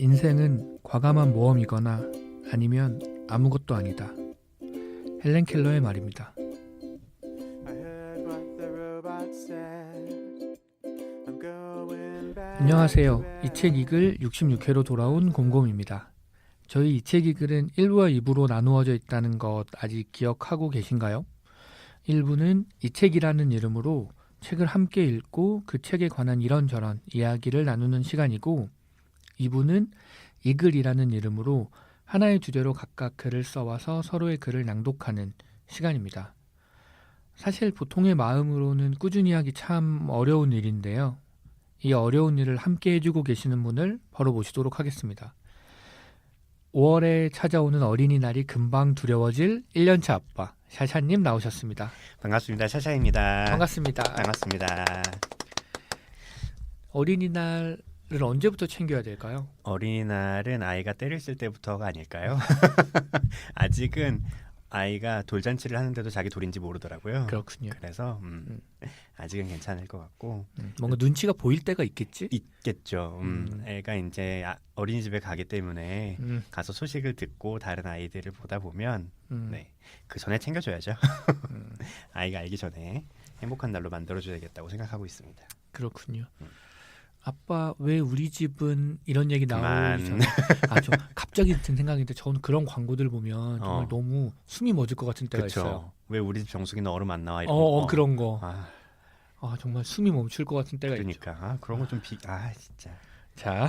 인생은 과감한 모험이거나 아니면 아무것도 아니다. 헬렌 켈러의 말입니다. 안녕하세요. 이 책 이글 66회로 돌아온 곰곰입니다. 저희 이 책 이글은 1부와 2부로 나누어져 있다는 것 아직 기억하고 계신가요? 1부는 이 책이라는 이름으로 책을 함께 읽고 그 책에 관한 이런저런 이야기를 나누는 시간이고, 2부는 이글이라는 이름으로 하나의 주제로 각각 글을 써와서 서로의 글을 낭독하는 시간입니다. 사실 보통의 마음으로는 꾸준히 하기 참 어려운 일인데요. 이 어려운 일을 함께 해주고 계시는 분을 바로 모시도록 하겠습니다. 5월에 찾아오는 어린이날이 금방 두려워질 1년차 아빠 샤샤님 나오셨습니다. 반갑습니다. 샤샤입니다. 반갑습니다. 반갑습니다. 어린이날을 언제부터 챙겨야 될까요? 어린이날은 아이가 때를 쓸 때부터가 아닐까요? 아직은 아이가 돌잔치를 하는데도 자기 돌인지 모르더라고요. 그렇군요. 그래서 아직은 괜찮을 것 같고 뭔가 눈치가 보일 때가 있겠지? 있겠죠. 애가 이제 어린이집에 가기 때문에 가서 소식을 듣고 다른 아이들을 보다 보면 네, 그 전에 챙겨줘야죠. 아이가 알기 전에 행복한 날로 만들어줘야겠다고 생각하고 있습니다. 그렇군요. 아빠 왜 우리 집은 이런 얘기 나오기 전에 저 갑자기 든 생각인데, 저는 그런 광고들 보면 정말 너무 숨이 멎을 것 같은 때가 그쵸. 있어요. 왜 우리 집 정수기는 얼음 안 나와 이런 거. 그런 거. 정말 숨이 멈출 것 같은 때가 그러니까 있죠. 그런 거 좀 진짜. 자,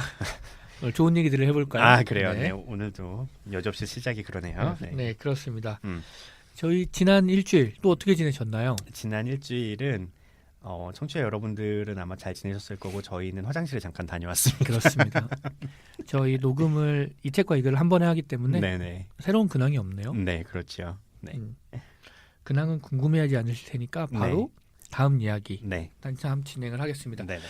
오늘 좋은 얘기들을 해볼까요? 그래요. 네. 네, 오늘도 여지없이 시작이 그러네요. 네, 그렇습니다. 저희 지난 일주일 또 어떻게 지내셨나요? 지난 일주일은 청취자 여러분들은 아마 잘 지내셨을 거고 저희는 화장실에 잠깐 다녀왔습니다. 그렇습니다. 저희 녹음을 이 책과 이걸 한 번에 하기 때문에 네네. 새로운 근황이 없네요. 네, 그렇죠. 네. 근황은 궁금해하지 않으실 테니까 바로 다음 이야기 한참 진행을 하겠습니다. 네네.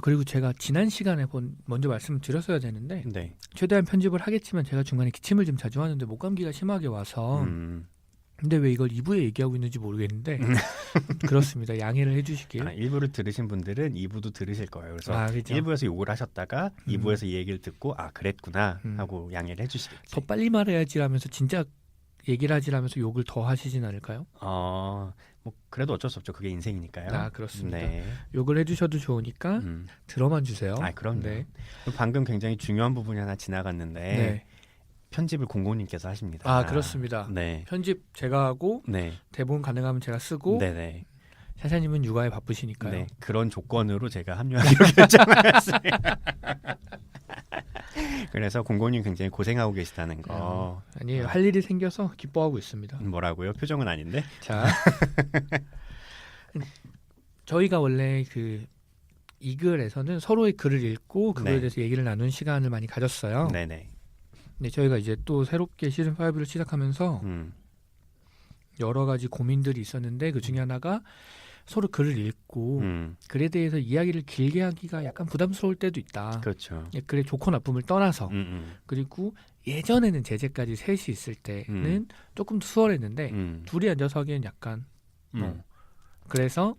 그리고 제가 지난 시간에 먼저 말씀을 드렸어야 되는데, 네. 최대한 편집을 하겠지만 제가 중간에 기침을 좀 자주 하는데 목감기가 심하게 와서 근데 왜 이걸 2부에 얘기하고 있는지 모르겠는데 그렇습니다. 양해를 해주시길. 1부를 들으신 분들은 2부도 들으실 거예요. 그래서 그렇죠. 1부에서 욕을 하셨다가 2부에서 이 얘기를 듣고 그랬구나 하고 양해를 해주시겠지. 더 빨리 말해야지 하면서 진짜 얘기를 하지 하면서 욕을 더 하시진 않을까요? 뭐 그래도 어쩔 수 없죠. 그게 인생이니까요. 그렇습니다. 네. 욕을 해주셔도 좋으니까 들어만 주세요. 그럼요. 네. 방금 굉장히 중요한 부분이 하나 지나갔는데 편집을 공고님께서 하십니다. 그렇습니다. 네. 편집 제가 하고 대본 가능하면 제가 쓰고 네네. 샤샤님은 육아에 바쁘시니까요. 네. 그런 조건으로 제가 합류하기로 결정했습니다. 그래서 공고님 굉장히 고생하고 계시다는 거. 아니에요. 할 일이 생겨서 기뻐하고 있습니다. 뭐라고요? 표정은 아닌데. 자, 저희가 원래 이 글에서는 서로의 글을 읽고 그거에 대해서 얘기를 나눈 시간을 많이 가졌어요. 네네. 근데 저희가 이제 또 새롭게 시즌 5를 시작하면서 여러 가지 고민들이 있었는데, 그 중에 하나가 서로 글을 읽고 글에 대해서 이야기를 길게 하기가 약간 부담스러울 때도 있다. 그렇죠. 글의 좋고 나쁨을 떠나서. 그리고 예전에는 제재까지 셋이 있을 때는 조금 더 수월했는데 둘이 앉아서 하기엔 약간 그래서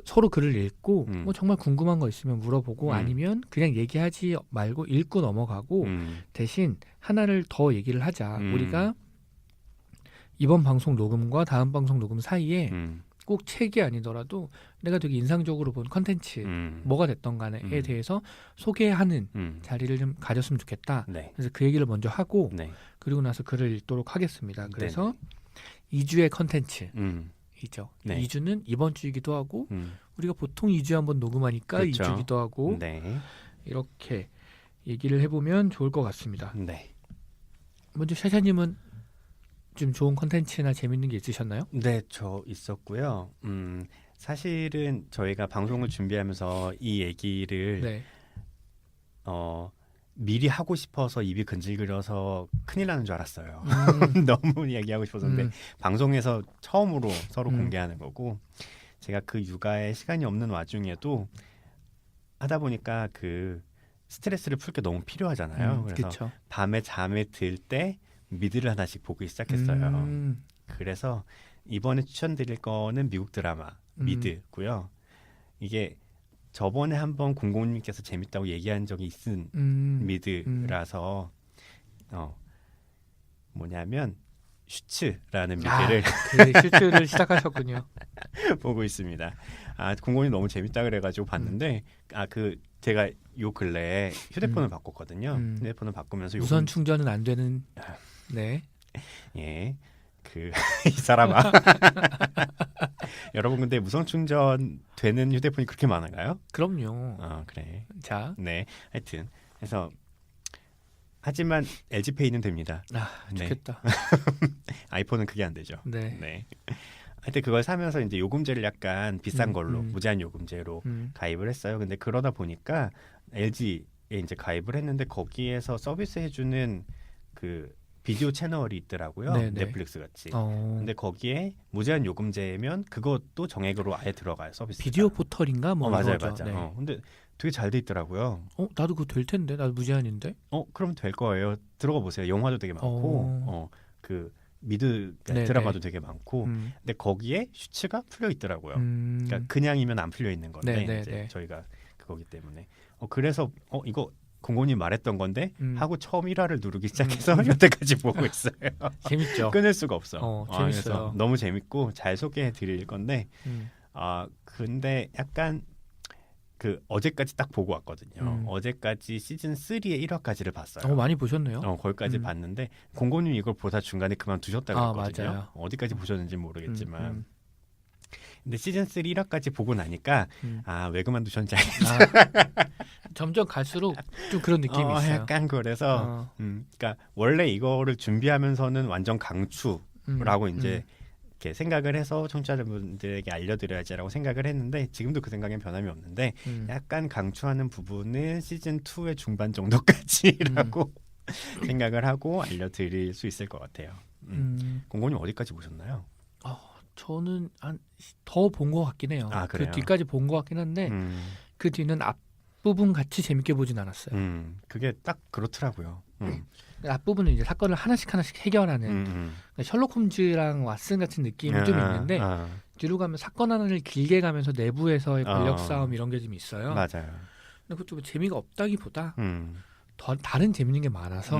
서로 글을 읽고 뭐 정말 궁금한 거 있으면 물어보고 아니면 그냥 얘기하지 말고 읽고 넘어가고 대신 하나를 더 얘기를 하자. 우리가 이번 방송 녹음과 다음 방송 녹음 사이에 꼭 책이 아니더라도 내가 되게 인상적으로 본 컨텐츠 뭐가 됐던 간에 대해서 소개하는 자리를 좀 가졌으면 좋겠다. 그래서 그 얘기를 먼저 하고 그리고 나서 글을 읽도록 하겠습니다. 그래서 2주의 컨텐츠이죠. 2주는 이번 주이기도 하고 우리가 보통 2주에 한번 녹음하니까 그렇죠. 2주기도 하고 이렇게 얘기를 해보면 좋을 것 같습니다. 먼저 샤샤님은 좀 좋은 컨텐츠나 재밌는 게 있으셨나요? 네, 저 있었고요. 사실은 저희가 방송을 준비하면서 이 얘기를 미리 하고 싶어서 입이 근질거려서 큰일 나는 줄 알았어요. 너무 얘기하고 싶었는데 방송에서 처음으로 서로 공개하는 거고, 제가 그 육아에 시간이 없는 와중에도 하다 보니까 스트레스를 풀 게 너무 필요하잖아요. 그래서 그쵸. 밤에 잠에 들 때 미드를 하나씩 보기 시작했어요. 그래서 이번에 추천드릴 거는 미국 드라마 미드고요. 이게 저번에 한번 공공님께서 재밌다고 얘기한 적이 있은 미드라서 뭐냐면 슈츠라는 미드를 그 슈츠를 시작하셨군요. 보고 있습니다. 공공님 너무 재밌다 그래가지고 봤는데 제가 요 근래에 휴대폰을 바꿨거든요. 휴대폰을 바꾸면서 무선 충전은 안 되는 네. 예. 이 사람아. 여러분 근데 무선 충전 되는 휴대폰이 그렇게 많은가요? 그럼요. 그래. 자. 네. 하여튼 그래서 하지만 LG페이는 됩니다. 좋겠다. 네. 아이폰은 그게 안 되죠. 네. 하여튼 그걸 사면서 이제 요금제를 약간 비싼 걸로 무제한 요금제로 가입을 했어요. 근데 그러다 보니까 LG에 이제 가입을 했는데 거기에서 서비스 해주는 그 비디오 채널이 있더라고요. 네네. 넷플릭스 같이. 근데 거기에 무제한 요금제면 그것도 정액으로 아예 들어가요. 서비스가. 비디오 포털인가 뭐 맞아요. 이거죠. 맞아요. 네. 근데 되게 잘 돼 있더라고요. 나도 그거 될 텐데. 나도 무제한인데. 그럼 될 거예요. 들어가 보세요. 영화도 되게 많고 그 미드 드라마도 되게 많고 근데 거기에 슈츠가 풀려 있더라고요. 그러니까 그냥이면 안 풀려 있는 건데 이제 저희가 그거기 때문에 그래서 이거 공공님 말했던 건데 하고 처음 1화를 누르기 시작해서 여태까지 보고 있어요. 재밌죠. 끊을 수가 없어. 재밌어요. 그래서 너무 재밌고 잘 소개해 드릴 건데 근데 약간 어제까지 딱 보고 왔거든요. 어제까지 시즌 3의 1화까지를 봤어요. 많이 보셨네요. 거기까지 봤는데 공고님 이걸 보다 중간에 그만두셨다고 그랬거든요. 맞아요. 어디까지 보셨는지 모르겠지만 근데 시즌 3 1화까지 보고 나니까 왜 그만두셨는지 알겠어요. 점점 갈수록 좀 그런 느낌이 있어요. 약간 그래서 그러니까 원래 이거를 준비하면서는 완전 강추라고 이제 이렇게 생각을 해서 청취자분들에게 알려드려야지라고 생각을 했는데 지금도 그 생각엔 변함이 없는데 약간 강추하는 부분은 시즌 2의 중반 정도까지라고 생각을 하고 알려드릴 수 있을 것 같아요. 공고님 어디까지 보셨나요? 저는 더 본 것 같긴 해요. 그 뒤까지 본 것 같긴 한데 그 뒤는 앞부분 같이 재밌게 보진 않았어요. 그게 딱 그렇더라고요. 앞부분은 이제 사건을 하나씩 해결하는 셜록 홈즈랑 왓슨 같은 느낌이 좀 있는데 뒤로 가면 사건 하나를 길게 가면서 내부에서의 권력 싸움 이런 게 좀 있어요. 맞아요. 근데 그것도 재미가 없다기보다 더 다른 재밌는 게 많아서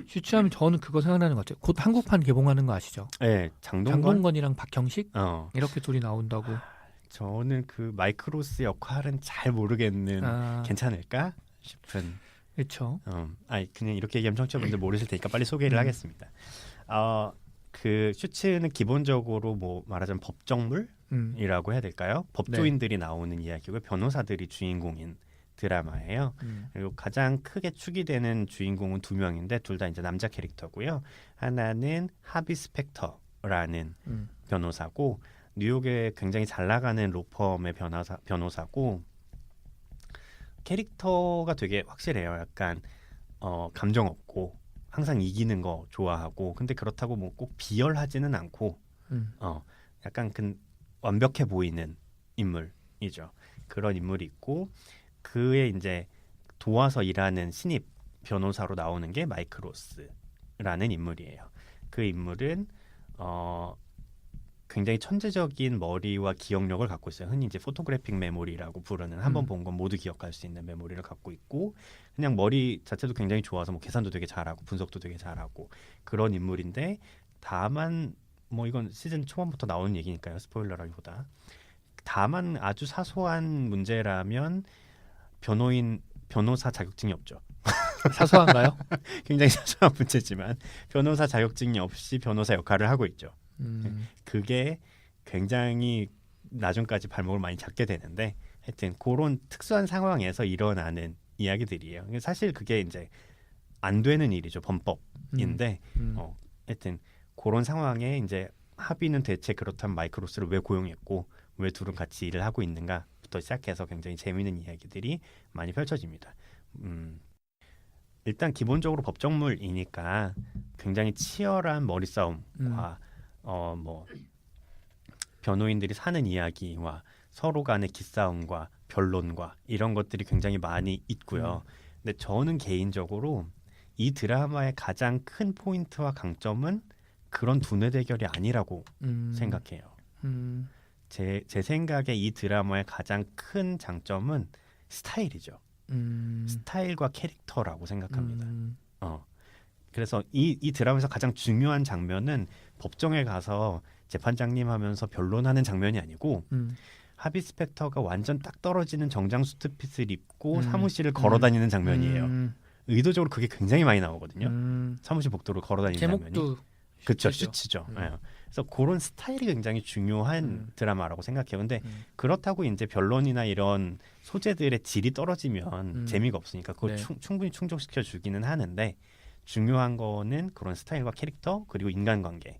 슈츠하면 저는 그거 생각나는 것 같아요. 곧 한국판 개봉하는 거 아시죠? 네, 장동건이랑 박형식 이렇게 둘이 나온다고. 저는 그 마이크로스 역할은 잘 모르겠는 괜찮을까 싶은. 그렇죠. 그냥 이렇게 얘기하면 청취자분들 모르실 테니까 빨리 소개를 하겠습니다. 그 슈츠는 기본적으로 뭐 말하자면 법정물이라고 해야 될까요? 법조인들이 나오는 이야기고 변호사들이 주인공인 드라마예요. 그리고 가장 크게 축이 되는 주인공은 2명인데 둘 다 이제 남자 캐릭터고요. 하나는 하비 스펙터라는 변호사고 뉴욕에 굉장히 잘 나가는 로펌의 변호사고 캐릭터가 되게 확실해요. 약간 감정 없고 항상 이기는 거 좋아하고 근데 그렇다고 뭐 꼭 비열하지는 않고 약간 완벽해 보이는 인물이죠. 그런 인물이 있고 그의 이제 도와서 일하는 신입 변호사로 나오는 게 마이크 로스라는 인물이에요. 그 인물은 굉장히 천재적인 머리와 기억력을 갖고 있어요. 흔히 이제 포토그래픽 메모리라고 부르는 한 번 본 건 모두 기억할 수 있는 메모리를 갖고 있고 그냥 머리 자체도 굉장히 좋아서 뭐 계산도 되게 잘하고 분석도 되게 잘하고 그런 인물인데 다만 뭐 이건 시즌 초반부터 나오는 얘기니까요. 스포일러라기보다 다만 아주 사소한 문제라면 변호사 자격증이 없죠. 사소한가요? 굉장히 사소한 문제지만 변호사 자격증이 없이 변호사 역할을 하고 있죠. 그게 굉장히 나중까지 발목을 많이 잡게 되는데 하여튼 그런 특수한 상황에서 일어나는 이야기들이에요. 사실 그게 이제 안 되는 일이죠. 범법인데 하여튼 그런 상황에 이제 하비는 대체 그렇다면 마이크 로스를 왜 고용했고 왜 둘은 같이 일을 하고 있는가부터 시작해서 굉장히 재미있는 이야기들이 많이 펼쳐집니다. 일단 기본적으로 법정물이니까 굉장히 치열한 머리싸움과 뭐 변호인들이 사는 이야기와 서로 간의 기싸움과 변론과 이런 것들이 굉장히 많이 있고요. 근데 저는 개인적으로 이 드라마의 가장 큰 포인트와 강점은 그런 두뇌 대결이 아니라고 생각해요. 제 생각에 이 드라마의 가장 큰 장점은 스타일이죠. 스타일과 캐릭터라고 생각합니다. 그래서 이 드라마에서 가장 중요한 장면은 법정에 가서 재판장님 하면서 변론하는 장면이 아니고 하비 스펙터가 완전 딱 떨어지는 정장 수트핏을 입고 사무실을 걸어다니는 장면이에요. 의도적으로 그게 굉장히 많이 나오거든요. 사무실 복도로 걸어다니는 장면이. 제목도 그렇죠. 슈츠죠. 네. 그래서 그런 스타일이 굉장히 중요한 드라마라고 생각해요. 근데 그렇다고 이제 변론이나 이런 소재들의 질이 떨어지면 재미가 없으니까 그걸 네. 충분히 충족시켜 주기는 하는데 중요한 거는 그런 스타일과 캐릭터 그리고 인간관계에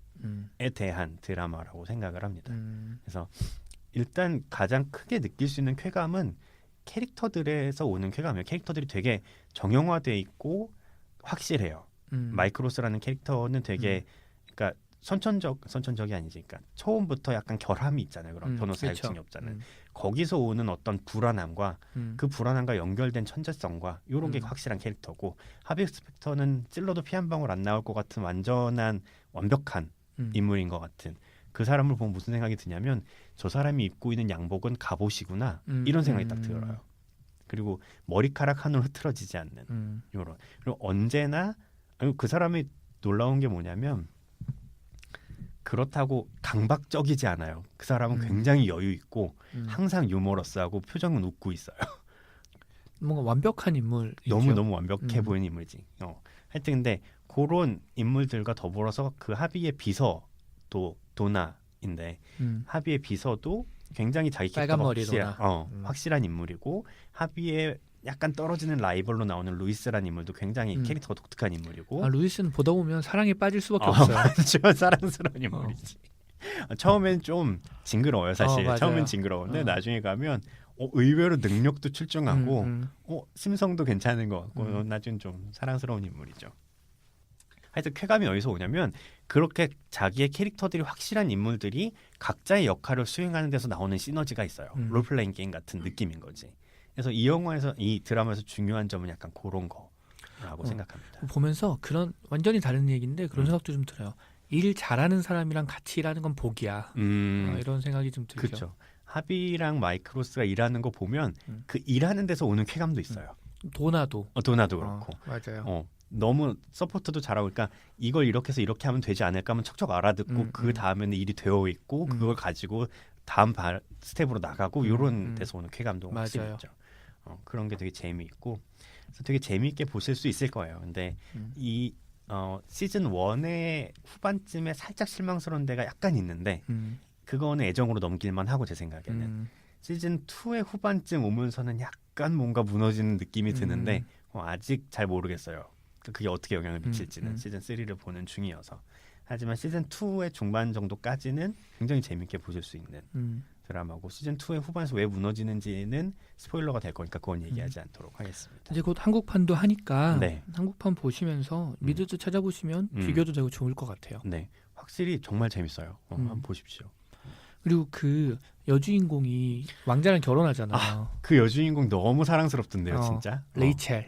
대한 드라마라고 생각을 합니다. 그래서 일단 가장 크게 느낄 수 있는 쾌감은 캐릭터들에서 오는 쾌감이에요. 캐릭터들이 되게 정형화돼 있고 확실해요. 마이크로스라는 캐릭터는 되게 그러니까 선천적이 아니지. 그러니까 처음부터 약간 결함이 있잖아요. 그런 변호사 자격증이 없잖아요. 거기서 오는 어떤 불안함과 그 불안함과 연결된 천재성과 이런 게 확실한 캐릭터고 하비 스펙터는 찔러도 피 한 방울 안 나올 것 같은 완벽한 인물인 것 같은 그 사람을 보면 무슨 생각이 드냐면 저 사람이 입고 있는 양복은 갑옷이구나 이런 생각이 딱 들어요. 그리고 머리카락 하늘 흐트러지지 않는 이런. 그리고 언제나 그 사람이 놀라운 게 뭐냐면 그렇다고 강박적이지 않아요. 그 사람은 굉장히 여유 있고 항상 유머러스하고 표정은 웃고 있어요. 뭔가 완벽한 인물이죠. 너무 완벽해 보이는 인물이지. 하여튼 근데 그런 인물들과 더불어서 그 하비의 비서도 도나인데 하비의 비서도 굉장히 자기 캐릭터가 확실한 인물이고 하비의 약간 떨어지는 라이벌로 나오는 루이스라는 인물도 굉장히 캐릭터가 독특한 인물이고 루이스는 보다 보면 사랑에 빠질 수밖에 없어요. 맞죠. 사랑스러운 인물이지. 처음엔 좀 징그러워요. 사실 처음엔 징그러운데 나중에 가면 의외로 능력도 출중하고 심성도 괜찮은 것 같고 나중에 좀 사랑스러운 인물이죠. 하여튼 쾌감이 어디서 오냐면 그렇게 자기의 캐릭터들이 확실한 인물들이 각자의 역할을 수행하는 데서 나오는 시너지가 있어요. 롤플레잉 게임 같은 느낌인 거지. 그래서 이 드라마에서 중요한 점은 약간 그런 거라고 생각합니다. 보면서 그런 완전히 다른 얘기인데 그런 생각도 좀 들어요. 일 잘하는 사람이랑 같이 일하는 건 복이야. 이런 생각이 좀 들죠. 그렇죠. 하비랑 마이크로스가 일하는 거 보면 그 일하는 데서 오는 쾌감도 있어요. 도나도 그렇고. 맞아요. 너무 서포트도 잘하고 그러니까 이걸 이렇게 해서 이렇게 하면 되지 않을까 하면 척척 알아듣고 그 다음에는 일이 되어 있고 그걸 가지고 다음 스텝으로 나가고 이런 데서 오는 쾌감도 확실히 있죠. 그런 게 되게 재미있고 그래서 되게 재미있게 보실 수 있을 거예요. 근데 이 시즌 1의 후반쯤에 살짝 실망스러운 데가 약간 있는데 그거는 애정으로 넘길만 하고 제 생각에는 시즌 2의 후반쯤 오면서는 약간 뭔가 무너지는 느낌이 드는데 아직 잘 모르겠어요. 그게 어떻게 영향을 미칠지는 시즌 3를 보는 중이어서. 하지만 시즌 2의 중반 정도까지는 굉장히 재밌게 보실 수 있는 드라마고 시즌 2의 후반에서 왜 무너지는지는 스포일러가 될 거니까 그건 얘기하지 않도록 하겠습니다. 이제 곧 한국판도 하니까 한국판 보시면서 미드도 찾아보시면 비교도 되고 좋을 것 같아요. 네, 확실히 정말 재밌어요. 한번 보십시오. 그리고 그 여주인공이 왕자랑 결혼하잖아요. 그 여주인공 너무 사랑스럽던데요, 진짜. 레이첼.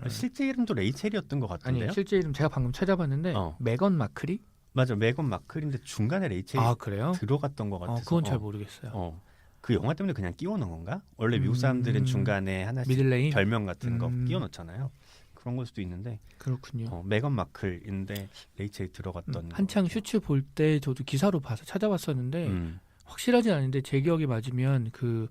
실제 이름도 레이첼이었던 것 같은데요. 아니, 실제 이름 제가 방금 찾아봤는데 메건 마클이? 맞아, 메건 마클인데 중간에 레이첼이 그래요? 들어갔던 것 같아서. 그건 잘 모르겠어요. 그 영화 때문에 그냥 끼워넣은 건가? 원래 미국 사람들은 중간에 하나씩 미들네임? 별명 같은 거 끼워넣잖아요. 그런 걸 수도 있는데. 그렇군요. 메건 마클인데 레이첼이 들어갔던. 한창 슈츠 볼 때 저도 기사로 봐서 찾아봤었는데 확실하진 않은데 제 기억에 맞으면 그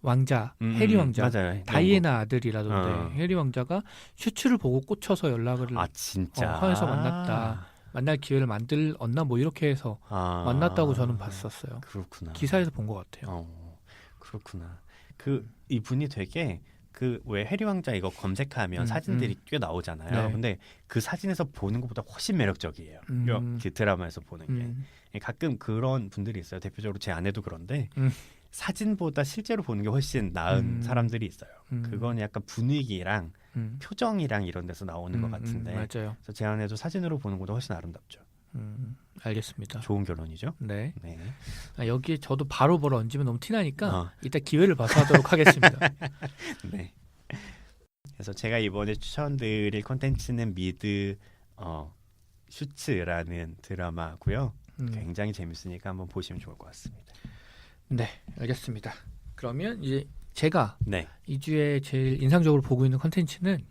왕자 해리 왕자 맞아요. 다이애나 아들이라던데 해리 왕자가 슈츠를 보고 꽂혀서 연락을 진짜 하에서 만났다. 만날 기회를 만들었나 뭐 이렇게 해서 만났다고 저는 봤었어요. 그렇구나. 기사에서 본 것 같아요. 그렇구나. 이분이 되게 왜 해리 왕자 이거 검색하면 사진들이 꽤 나오잖아요. 네. 근데 그 사진에서 보는 것보다 훨씬 매력적이에요. 그 드라마에서 보는 게. 가끔 그런 분들이 있어요. 대표적으로 제 아내도 그런데 사진보다 실제로 보는 게 훨씬 나은 사람들이 있어요. 그건 약간 분위기랑 표정이랑 이런 데서 나오는 것 같은데. 맞아요. 그래서 제 아내도 사진으로 보는 것보다 훨씬 아름답죠. 알겠습니다. 좋은 결론이죠. 네. 여기에 저도 바로 얹으면 너무 티나니까 이따 기회를 봐서 하도록 하겠습니다. 네. 그래서 제가 이번에 추천드릴 콘텐츠는 미드 슈츠라는 드라마고요. 굉장히 재밌으니까 한번 보시면 좋을 것 같습니다. 네, 알겠습니다. 그러면 이제 제가 네. 2주에 제일 인상적으로 보고 있는 컨텐츠는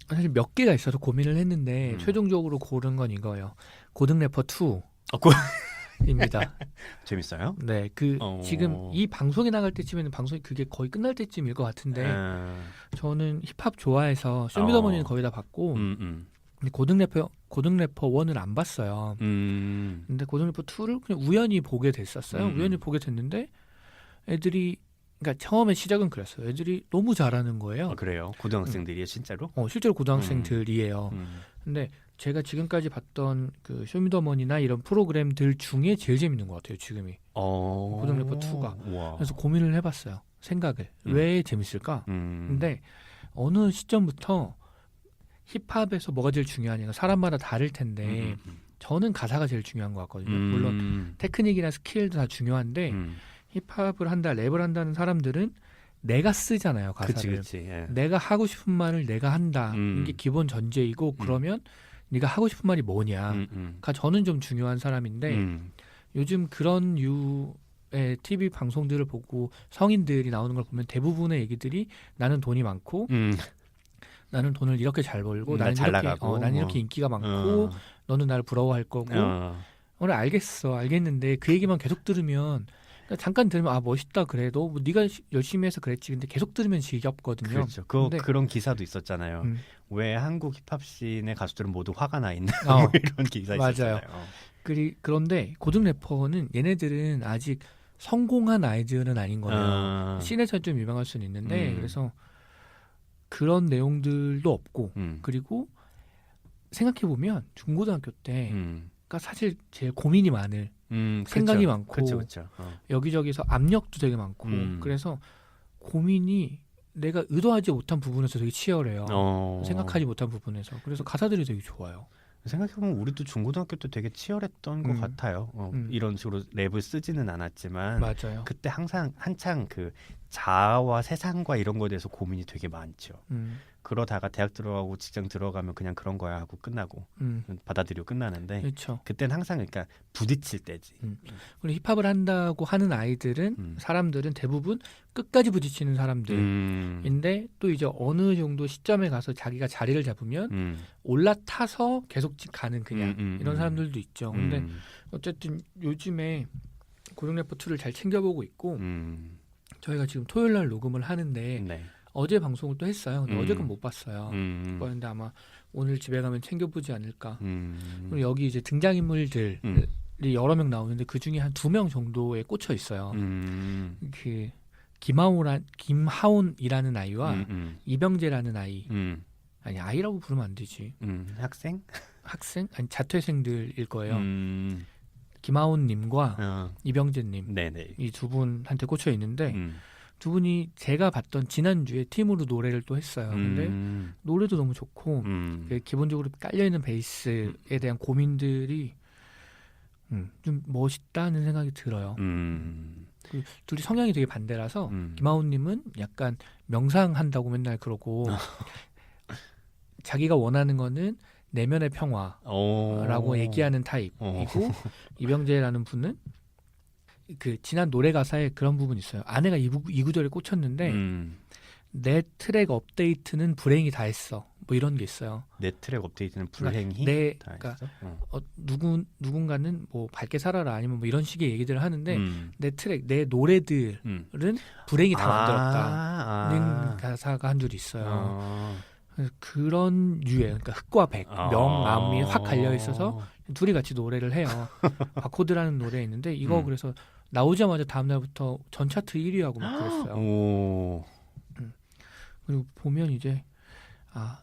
사실 몇 개가 있어서 고민을 했는데 최종적으로 고른 건 이거예요. 고등 래퍼 2입니다. 재밌어요? 네, 지금 이 방송이 나갈 때쯤에는 방송이 그게 거의 끝날 때쯤일 것 같은데 저는 힙합 좋아해서 쇼미더머니는 거의 다 봤고 근데 고등 래퍼 1을 안 봤어요. 근데 고등 래퍼 2를 그냥 우연히 보게 됐었어요. 우연히 보게 됐는데 애들이 그러니까 처음에 시작은 그랬어요. 애들이 너무 잘하는 거예요. 그래요? 고등학생들이에요, 진짜로? 실제로 고등학생들이에요. 근데 제가 지금까지 봤던 그 쇼미더머니나 이런 프로그램들 중에 제일 재밌는 것 같아요. 지금이 고등 래퍼 2가. 우와. 그래서 고민을 해봤어요. 생각을 왜 재밌을까? 근데 어느 시점부터 힙합에서 뭐가 제일 중요하냐가 사람마다 다를 텐데 저는 가사가 제일 중요한 것 같거든요. 물론 테크닉이나 스킬도 다 중요한데 힙합을 한다, 랩을 한다는 사람들은 내가 쓰잖아요, 가사를. 그치. 예. 내가 하고 싶은 말을 내가 한다. 이게 기본 전제이고 그러면 네가 하고 싶은 말이 뭐냐가 저는 좀 중요한 사람인데 요즘 그런 류의 TV 방송들을 보고 성인들이 나오는 걸 보면 대부분의 얘기들이 나는 돈이 많고 나는 돈을 이렇게 잘 벌고 나는 잘 이렇게 나가고, 나는 이렇게 인기가 많고 너는 나를 부러워할 거고 오늘 알겠는데 그 얘기만 계속 들으면 그러니까 잠깐 들으면 멋있다 그래도 뭐 네가 열심히 해서 그랬지 근데 계속 들으면 지겹거든요. 그렇죠. 그런 기사도 있었잖아요. 왜 한국 힙합 씬의 가수들은 모두 화가 나 있나 이런 기사 있었잖아요. 그런데 고등 래퍼는 얘네들은 아직 성공한 아이들은 아닌 거예요. 씬에서 좀 유명할 수는 있는데 그래서 그런 내용들도 없고 그리고 생각해보면 중고등학교 때가 사실 제일 고민이 많을 생각이 그쵸. 많고 그쵸. 여기저기서 압력도 되게 많고 그래서 고민이 내가 의도하지 못한 부분에서 되게 치열해요. 생각하지 못한 부분에서. 그래서 가사들이 되게 좋아요. 생각해보면 우리도 중고등학교 때 되게 치열했던 것 같아요. 이런 식으로 랩을 쓰지는 않았지만 맞아요. 그때 항상 한창 그 자아와 세상과 이런 거에 대해서 고민이 되게 많죠. 그러다가 대학 들어가고 직장 들어가면 그냥 그런 거야 하고 끝나고 받아들이고 끝나는데 그렇죠. 그때는 항상 그러니까 부딪힐 때지. 그리고 힙합을 한다고 하는 아이들은 사람들은 대부분 끝까지 부딪히는 사람들인데 또 이제 어느 정도 시점에 가서 자기가 자리를 잡으면 올라타서 계속 가는 그냥 이런 사람들도 있죠. 근데 어쨌든 요즘에 고등 래퍼 2를 잘 챙겨보고 있고 저희가 지금 토요일 날 녹음을 하는데 네. 어제 방송을 또 했어요. 근데 어제 건 못 봤어요. 그런데 아마 오늘 집에 가면 챙겨보지 않을까. 그리고 여기 이제 등장인물들이 여러 명 나오는데 그 중에 한 2명 정도에 꽂혀 있어요. 그 김하온이라는 아이와 이병재라는 아이. 아니 아이라고 부르면 안 되지. 학생? 아니 자퇴생들일 거예요. 김하온님과 이병재님 이 두 분한테 꽂혀 있는데 두 분이 제가 봤던 지난주에 팀으로 노래를 또 했어요. 근데 노래도 너무 좋고 기본적으로 깔려있는 베이스에 대한 고민들이 좀 멋있다는 생각이 들어요. 둘이 성향이 되게 반대라서 김하온님은 약간 명상한다고 맨날 그러고 자기가 원하는 거는 내면의 평화라고 얘기하는 타입이고 이병재라는 분은 그 지난 노래 가사에 그런 부분이 있어요. 아내가 이 구절에 꽂혔는데 내 트랙 업데이트는 불행히 다 했어. 뭐 이런 게 있어요. 내 트랙 업데이트는 불행히 다 했어? 누군가는 뭐 밝게 살아라 아니면 뭐 이런 식의 얘기들을 하는데 내 트랙, 내 노래들은 불행히 다 만들었다는 가사가 한 줄 있어요. 그런 유의 그러니까 흑과 백, 명암이 확 갈려 있어서 둘이 같이 노래를 해요. 바코드라는 노래 있는데 이거 그래서 나오자마자 다음 날부터 전 차트 1위하고 막 그랬어요. 그리고 보면 이제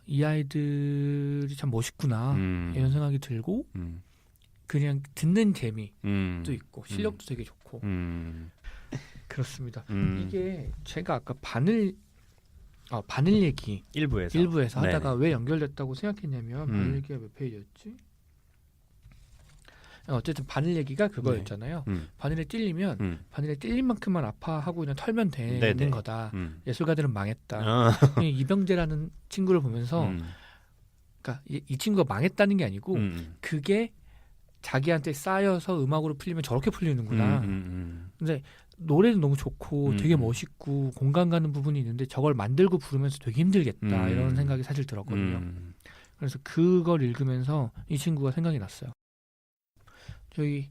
이 아이들이 참 멋있구나 이런 생각이 들고 그냥 듣는 재미도 있고 실력도 되게 좋고 그렇습니다. 이게 제가 아까 바늘 얘기 일부에서 하다가 왜 연결됐다고 생각했냐면 바늘 얘기가 몇 페이지였지? 어쨌든 바늘 얘기가 그거였잖아요. 바늘에 찔리면 바늘에 찔린 만큼만 아파하고 그냥 털면 되는 거다. 예술가들은 망했다. 이병재라는 친구를 보면서 그러니까 이 친구가 망했다는 게 아니고 그게 자기한테 쌓여서 음악으로 풀리면 저렇게 풀리는구나. 근데 노래는 너무 좋고 되게 멋있고 공감 가는 부분이 있는데 저걸 만들고 부르면서 되게 힘들겠다 이런 생각이 사실 들었거든요. 그래서 그걸 읽으면서 이 친구가 생각이 났어요. 저희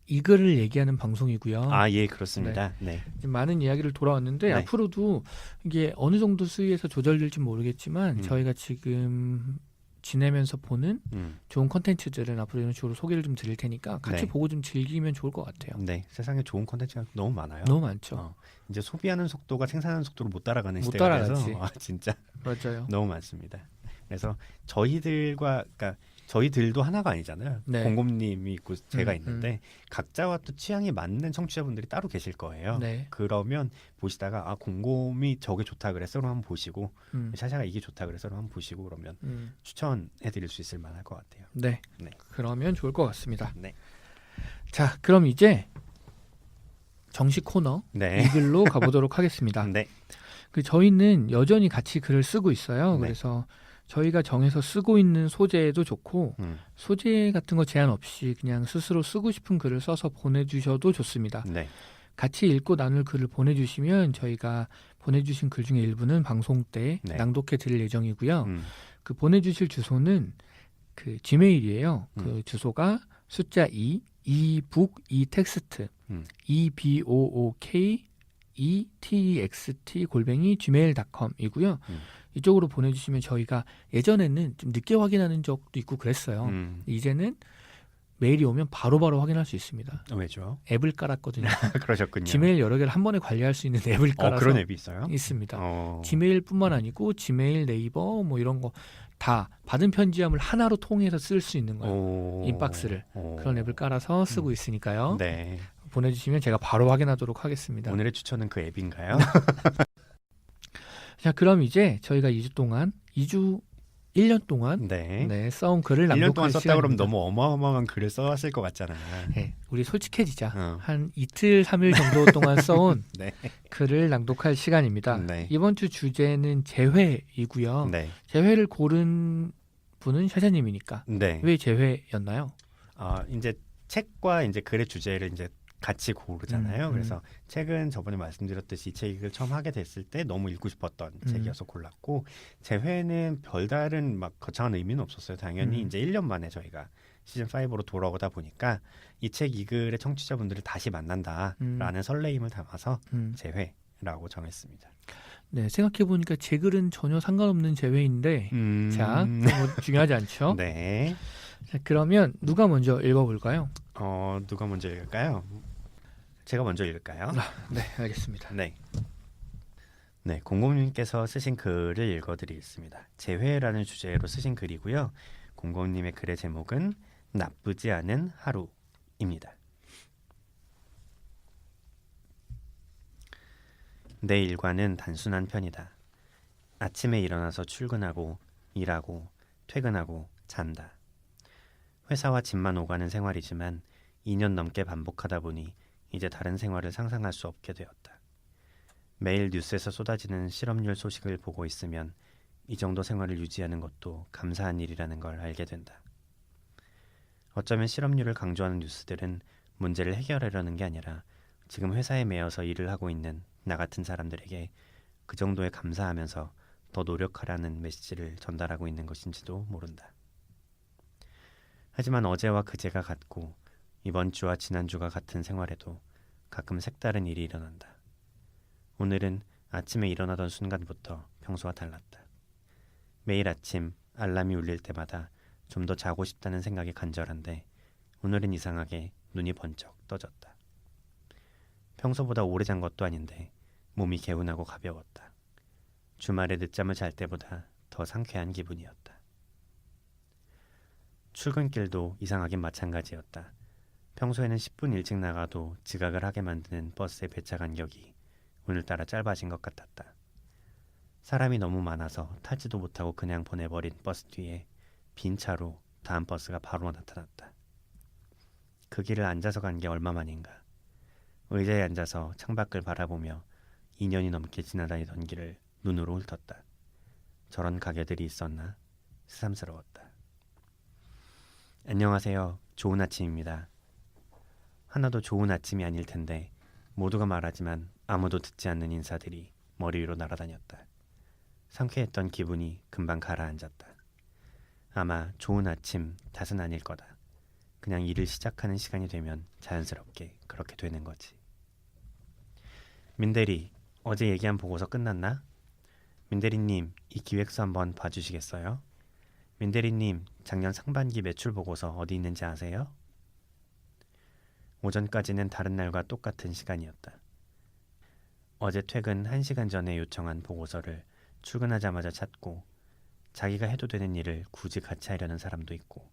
이 글을 얘기하는 방송이고요. 아, 예, 그렇습니다. 네. 지금 많은 이야기를 돌아왔는데 네. 앞으로도 이게 어느 정도 수위에서 조절될지 모르겠지만 저희가 지금 지내면서 보는 좋은 콘텐츠들은 앞으로 이런 식으로 소개를 좀 드릴 테니까 같이 네. 보고 좀 즐기면 좋을 것 같아요. 네, 세상에 좋은 콘텐츠가 너무 많아요. 너무 많죠. 이제 소비하는 속도가 생산하는 속도를 못 따라가는 못 시대가 따라가지. 돼서 진짜 맞아요. 너무 많습니다. 그래서 그러니까 저희들도 하나가 아니잖아요. 네. 공곰님이 있고 제가 있는데 각자와 또 취향이 맞는 청취자분들이 따로 계실 거예요. 네. 그러면 보시다가 아, 공곰이 저게 좋다 그래서 그럼 한번 보시고 샤샤가 이게 좋다 그래서 그럼 한번 보시고 그러면 추천해드릴 수 있을 만할 것 같아요. 네. 네. 그러면 좋을 것 같습니다. 네. 자, 그럼 이제 정식 코너 네. 이 글로 가보도록 하겠습니다. 네. 저희는 여전히 같이 글을 쓰고 있어요. 네. 그래서 저희가 정해서 쓰고 있는 소재도 좋고 소재 같은 거 제한 없이 그냥 스스로 쓰고 싶은 글을 써서 보내주셔도 좋습니다. 네. 같이 읽고 나눌 글을 보내주시면 저희가 보내주신 글 중에 일부는 방송 때 네. 낭독해 드릴 예정이고요. 그 보내주실 주소는 그 지메일이에요. 그 주소가 숫자 2, 이북, 이텍스트, EBOOK ETEXT @gmail.com이고요. 이쪽으로 보내주시면 저희가 예전에는 좀 늦게 확인하는 적도 있고 그랬어요. 이제는 메일이 오면 바로바로 확인할 수 있습니다. 왜죠? 앱을 깔았거든요. 그러셨군요. 지메일 여러 개를 한 번에 관리할 수 있는 앱을 깔아서 그런 앱이 있어요? 있습니다. 지메일뿐만 아니고 지메일, 네이버 뭐 이런 거 다 받은 편지함을 하나로 통해서 쓸 수 있는 거예요. 인박스를. 그런 앱을 깔아서 쓰고 있으니까요. 네. 보내주시면 제가 바로 확인하도록 하겠습니다. 오늘의 추천은 그 앱인가요? 자, 그럼 이제 저희가 1년 동안 네. 써온 글을 1년 동안 낭독할 썼다 시간입니다. 그러면 너무 어마어마한 글을 써왔을 것 같잖아요. 네, 우리 솔직해지자. 한 이틀, 3일 정도 동안 써온 네. 글을 낭독할 시간입니다. 네. 이번 주 주제는 재회이고요. 네. 재회를 고른 분은 샤샤님이니까. 네. 왜 재회였나요? 이제 책과 이제 글의 주제를 이제 같이 고르잖아요. 그래서 책은 저번에 말씀드렸듯이 이 책을 처음 하게 됐을 때 너무 읽고 싶었던 책이어서 골랐고 재회는 별다른 막 거창한 의미는 없었어요. 당연히 이제 1년 만에 저희가 시즌 5로 돌아오다 보니까 이 책 이 글의 청취자분들을 다시 만난다라는 설레임을 담아서 재회라고 정했습니다. 네, 생각해보니까 제 글은 전혀 상관없는 재회인데 자, 뭐 중요하지 않죠? 네. 자, 그러면 누가 먼저 읽어볼까요? 누가 먼저 읽을까요? 제가 먼저 읽을까요? 네, 알겠습니다. 네. 네, 공공님께서 쓰신 글을 읽어드리겠습니다. 재회라는 주제로 쓰신 글이고요. 공공님의 글의 제목은 나쁘지 않은 하루입니다. 내 일과는 단순한 편이다. 아침에 일어나서 출근하고 일하고 퇴근하고 잔다. 회사와 집만 오가는 생활이지만 2년 넘게 반복하다 보니 이제 다른 생활을 상상할 수 없게 되었다. 매일 뉴스에서 쏟아지는 실업률 소식을 보고 있으면 이 정도 생활을 유지하는 것도 감사한 일이라는 걸 알게 된다. 어쩌면 실업률을 강조하는 뉴스들은 문제를 해결하려는 게 아니라 지금 회사에 매여서 일을 하고 있는 나 같은 사람들에게 그 정도에 감사하면서 더 노력하라는 메시지를 전달하고 있는 것인지도 모른다. 하지만 어제와 그제가 같고 이번 주와 지난주가 같은 생활에도 가끔 색다른 일이 일어난다. 오늘은 아침에 일어나던 순간부터 평소와 달랐다. 매일 아침 알람이 울릴 때마다 좀 더 자고 싶다는 생각이 간절한데 오늘은 이상하게 눈이 번쩍 떠졌다. 평소보다 오래 잔 것도 아닌데 몸이 개운하고 가벼웠다. 주말에 늦잠을 잘 때보다 더 상쾌한 기분이었다. 출근길도 이상하긴 마찬가지였다. 평소에는 10분 일찍 나가도 지각을 하게 만드는 버스의 배차 간격이 오늘따라 짧아진 것 같았다. 사람이 너무 많아서 타지도 못하고 그냥 보내버린 버스 뒤에 빈 차로 다음 버스가 바로 나타났다. 그 길을 앉아서 간 게 얼마만인가. 의자에 앉아서 창밖을 바라보며 2년이 넘게 지나다니던 길을 눈으로 훑었다. 저런 가게들이 있었나? 새삼스러웠다. 안녕하세요. 좋은 아침입니다. 하나도 좋은 아침이 아닐 텐데 모두가 말하지만 아무도 듣지 않는 인사들이 머리 위로 날아다녔다. 상쾌했던 기분이 금방 가라앉았다. 아마 좋은 아침 탓은 아닐 거다. 그냥 일을 시작하는 시간이 되면 자연스럽게 그렇게 되는 거지. 민대리, 어제 얘기한 보고서 끝났나? 민대리님, 이 기획서 한번 봐주시겠어요? 민대리님, 작년 상반기 매출 보고서 어디 있는지 아세요? 오전까지는 다른 날과 똑같은 시간이었다. 어제 퇴근 1시간 전에 요청한 보고서를 출근하자마자 찾고 자기가 해도 되는 일을 굳이 같이 하려는 사람도 있고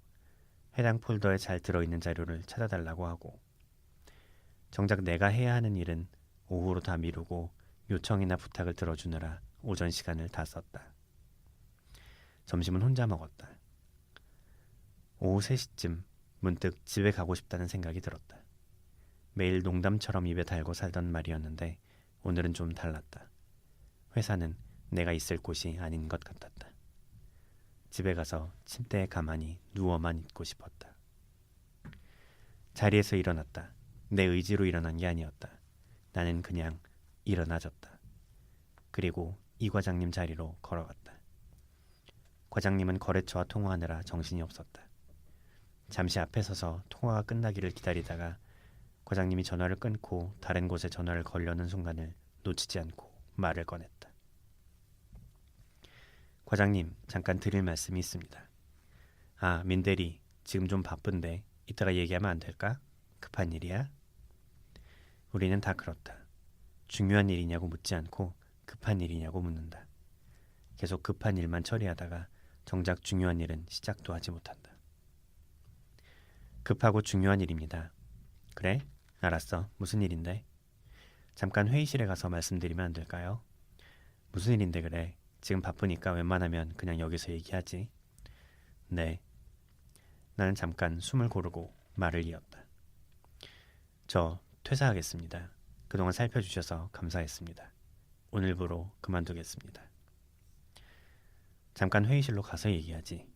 해당 폴더에 잘 들어있는 자료를 찾아달라고 하고 정작 내가 해야 하는 일은 오후로 다 미루고 요청이나 부탁을 들어주느라 오전 시간을 다 썼다. 점심은 혼자 먹었다. 오후 3시쯤 문득 집에 가고 싶다는 생각이 들었다. 매일 농담처럼 입에 달고 살던 말이었는데 오늘은 좀 달랐다. 회사는 내가 있을 곳이 아닌 것 같았다. 집에 가서 침대에 가만히 누워만 있고 싶었다. 자리에서 일어났다. 내 의지로 일어난 게 아니었다. 나는 그냥 일어나졌다. 그리고 이 과장님 자리로 걸어갔다. 과장님은 거래처와 통화하느라 정신이 없었다. 잠시 앞에 서서 통화가 끝나기를 기다리다가 과장님이 전화를 끊고 다른 곳에 전화를 걸려는 순간을 놓치지 않고 말을 꺼냈다. 과장님, 잠깐 드릴 말씀이 있습니다. 아, 민대리, 지금 좀 바쁜데 이따가 얘기하면 안 될까? 급한 일이야? 우리는 다 그렇다. 중요한 일이냐고 묻지 않고 급한 일이냐고 묻는다. 계속 급한 일만 처리하다가 정작 중요한 일은 시작도 하지 못한다. 급하고 중요한 일입니다. 그래? 알았어. 무슨 일인데? 잠깐 회의실에 가서 말씀드리면 안 될까요? 무슨 일인데 그래? 지금 바쁘니까 웬만하면 그냥 여기서 얘기하지. 네. 나는 잠깐 숨을 고르고 말을 이었다. 저 퇴사하겠습니다. 그동안 살펴주셔서 감사했습니다. 오늘부로 그만두겠습니다. 잠깐 회의실로 가서 얘기하지.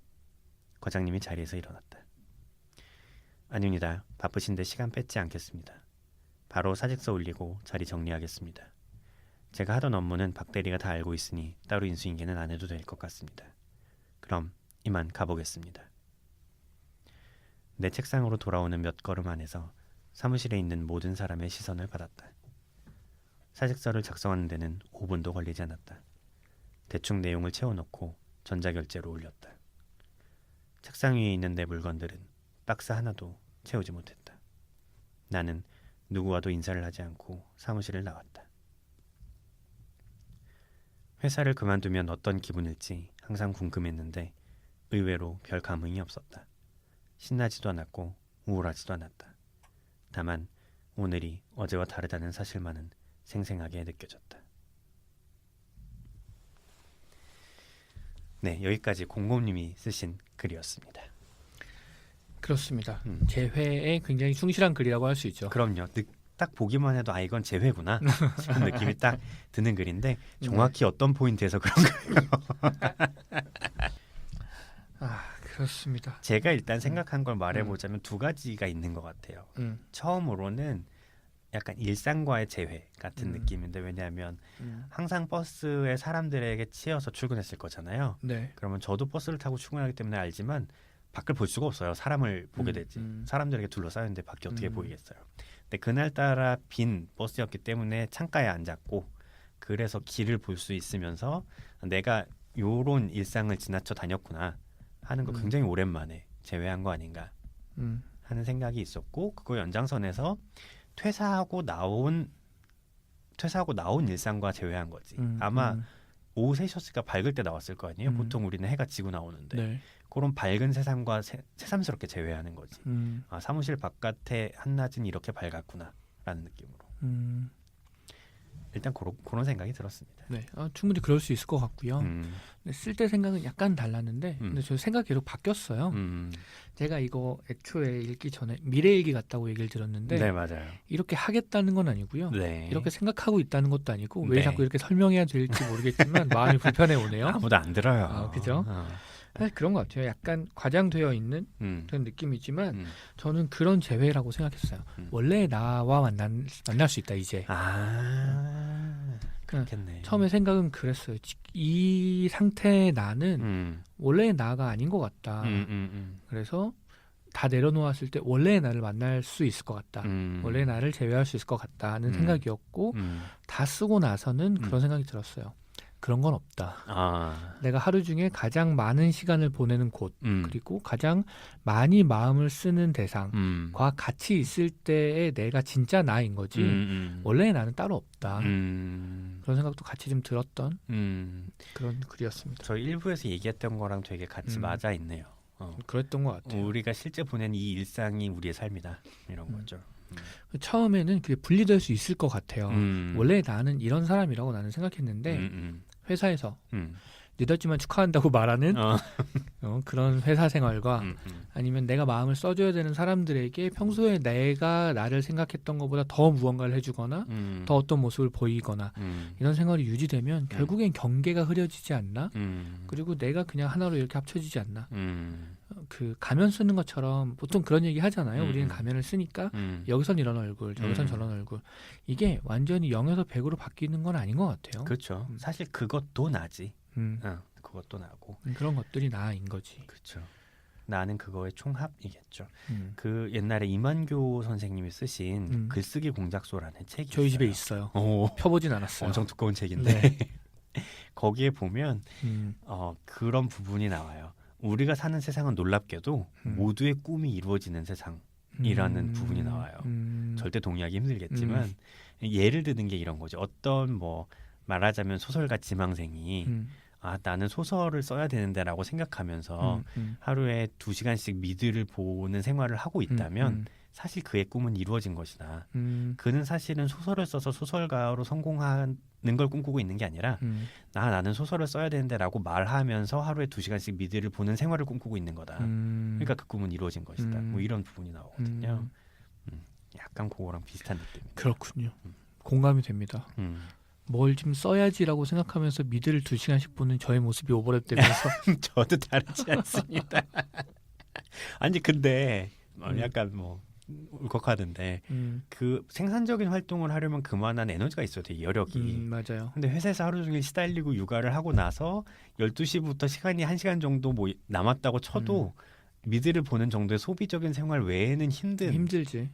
과장님이 자리에서 일어났다. 아닙니다. 바쁘신데 시간 뺏지 않겠습니다. 바로 사직서 올리고 자리 정리하겠습니다. 제가 하던 업무는 박 대리가 다 알고 있으니 따로 인수인계는 안 해도 될 것 같습니다. 그럼 이만 가보겠습니다. 내 책상으로 돌아오는 몇 걸음 안에서 사무실에 있는 모든 사람의 시선을 받았다. 사직서를 작성하는 데는 5분도 걸리지 않았다. 대충 내용을 채워넣고 전자결제로 올렸다. 책상 위에 있는 내 물건들은 박스 하나도 채우지 못했다. 나는 누구와도 인사를 하지 않고 사무실을 나왔다. 회사를 그만두면 어떤 기분일지 항상 궁금했는데 의외로 별 감흥이 없었다. 신나지도 않았고 우울하지도 않았다. 다만 오늘이 어제와 다르다는 사실만은 생생하게 느껴졌다. 네, 여기까지 공곰님이 쓰신 글이었습니다. 그렇습니다. 제 회에 굉장히 충실한 글이라고 할 수 있죠. 그럼요. 딱 보기만 해도 아 이건 제 회구나 싶은 느낌이 딱 드는 글인데 정확히 네. 어떤 포인트에서 그런 거예요? 아 그렇습니다. 제가 일단 생각한 걸 말해보자면 두 가지가 있는 것 같아요. 처음으로는 약간 일상과의 재회 같은 느낌인데 왜냐하면 항상 버스에 사람들에게 치여서 출근했을 거잖아요. 네. 그러면 저도 버스를 타고 출근하기 때문에 알지만 밖을 볼 수가 없어요. 사람을 보게 되지. 사람들에게 둘러싸였는데 밖이 어떻게 보이겠어요. 근데 그날따라 빈 버스였기 때문에 창가에 앉았고 그래서 길을 볼 수 있으면서 내가 요런 일상을 지나쳐 다녔구나 하는 거 굉장히 오랜만에 재회한 거 아닌가 하는 생각이 있었고 그거 연장선에서 퇴사하고 나온 일상과 재회한 거지. 아마 오후 3시가 밝을 때 나왔을 거 아니에요. 보통 우리는 해가 지고 나오는데 네. 그런 밝은 세상과 새삼스럽게 재회하는 거지. 아, 사무실 바깥의 한낮은 이렇게 밝았구나 라는 느낌으로. 일단 그런 생각이 들었습니다. 네, 충분히 그럴 수 있을 것 같고요. 쓸 때 생각은 약간 달랐는데 근데 저 생각이 계속 바뀌었어요. 제가 이거 애초에 읽기 전에 미래일기 같다고 얘기를 들었는데 네, 맞아요. 이렇게 하겠다는 건 아니고요. 네. 이렇게 생각하고 있다는 것도 아니고 왜 네. 자꾸 이렇게 설명해야 될지 모르겠지만 마음이 불편해 오네요. 아무도 안 들어요. 그죠? 사실 그런 것 같아요. 약간 과장되어 있는 그런 느낌이지만 저는 그런 재회라고 생각했어요. 원래 나와 만날 수 있다 이제. 그렇겠네. 처음에 생각은 그랬어요. 이 상태의 나는 원래의 나가 아닌 것 같다. 그래서 다 내려놓았을 때 원래의 나를 만날 수 있을 것 같다. 원래의 나를 제외할 수 있을 것 같다는 생각이었고 다 쓰고 나서는 그런 생각이 들었어요. 그런 건 없다. 내가 하루 중에 가장 많은 시간을 보내는 곳 그리고 가장 많이 마음을 쓰는 대상과 같이 있을 때의 내가 진짜 나인 거지 원래의 나는 따로 없다. 그런 생각도 같이 좀 들었던 그런 글이었습니다. 저 일부에서 얘기했던 거랑 되게 같이 맞아 있네요. 그랬던 것 같아요. 우리가 실제 보낸 이 일상이 우리의 삶이다 이런 거죠. 처음에는 그게 분리될 수 있을 것 같아요. 원래 나는 이런 사람이라고 나는 생각했는데 회사에서 늦었지만 축하한다고 말하는 그런 회사 생활과 아니면 내가 마음을 써줘야 되는 사람들에게 평소에 내가 나를 생각했던 것보다 더 무언가를 해주거나 더 어떤 모습을 보이거나 이런 생활이 유지되면 결국엔 경계가 흐려지지 않나? 그리고 내가 그냥 하나로 이렇게 합쳐지지 않나? 그 가면 쓰는 것처럼 보통 그런 얘기 하잖아요. 우리는 가면을 쓰니까 여기선 이런 얼굴, 저기선 저런 얼굴. 이게 완전히 0에서 100으로 바뀌는 건 아닌 것 같아요. 그렇죠. 사실 그것도 나지. 그것도 나고. 그런 것들이 나인 거지. 그렇죠. 나는 그거의 총합이겠죠. 그 옛날에 이만교 선생님이 쓰신 글쓰기 공작소라는 책이 저희 있어요. 집에 있어요. 펴보진 않았어요. 엄청 두꺼운 책인데 네. 거기에 보면 그런 부분이 나와요. 우리가 사는 세상은 놀랍게도 모두의 꿈이 이루어지는 세상이라는 부분이 나와요. 절대 동의하기 힘들겠지만 예를 드는 게 이런 거죠. 어떤 뭐 말하자면 소설가 지망생이 나는 소설을 써야 되는데라고 생각하면서 하루에 2시간씩 미드를 보는 생활을 하고 있다면 사실 그의 꿈은 이루어진 것이다. 그는 사실은 소설을 써서 소설가로 성공하는 걸 꿈꾸고 있는 게 아니라 나는 소설을 써야 되는데라고 말하면서 하루에 2시간씩 미드를 보는 생활을 꿈꾸고 있는 거다. 그러니까 그 꿈은 이루어진 것이다. 뭐 이런 부분이 나오거든요. 약간 그거랑 비슷한 느낌입니다. 그렇군요. 공감이 됩니다. 뭘 좀 써야지라고 생각하면서 미드를 2시간씩 보는 저의 모습이 오버랩되면서 저도 다르지 않습니다. 아니 근데 약간 뭐 울컥하던데 그 생산적인 활동을 하려면 그만한 에너지가 있어야 돼. 여력이. 맞아요. 근데 회사에서 하루 종일 시달리고 육아를 하고 나서 12시부터 시간이 1시간 정도 뭐 남았다고 쳐도 미드를 보는 정도의 소비적인 생활 외에는 힘들지.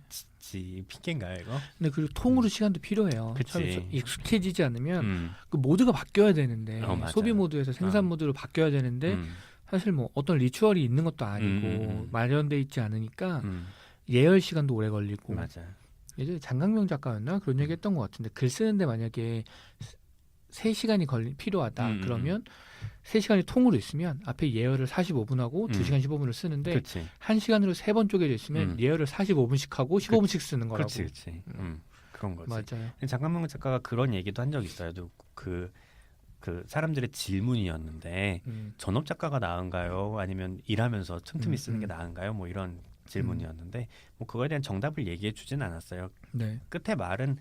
핑계인가요 이거? 근데 그리고 통으로 시간도 필요해요. 그치. 익숙해지지 않으면 그 모드가 바뀌어야 되는데 소비 모드에서 생산 모드로 바뀌어야 되는데 사실 뭐 어떤 리추얼이 있는 것도 아니고 마련돼 있지 않으니까 예열 시간도 오래 걸리고. 맞아. 예전에 장강명 작가였나 그런 얘기했던 것 같은데 글 쓰는데 만약에 3시간이 필요하다 그러면 3시간이 통으로 있으면 앞에 예열을 45분 하고 2시간 15분을 쓰는데 그치. 1시간으로 3번 쪼개져 있으면 예열을 45분씩 하고 15분씩 쓰는 거라고. 그렇지. 그런 거지. 맞아요. 장강명 작가가 그런 얘기도 한 적이 있어요. 그 사람들의 질문이었는데 전업 작가가 나은가요? 아니면 일하면서 틈틈이 쓰는 게 나은가요? 뭐 이런 질문이었는데 뭐 그거에 대한 정답을 얘기해 주진 않았어요. 네. 끝에 말은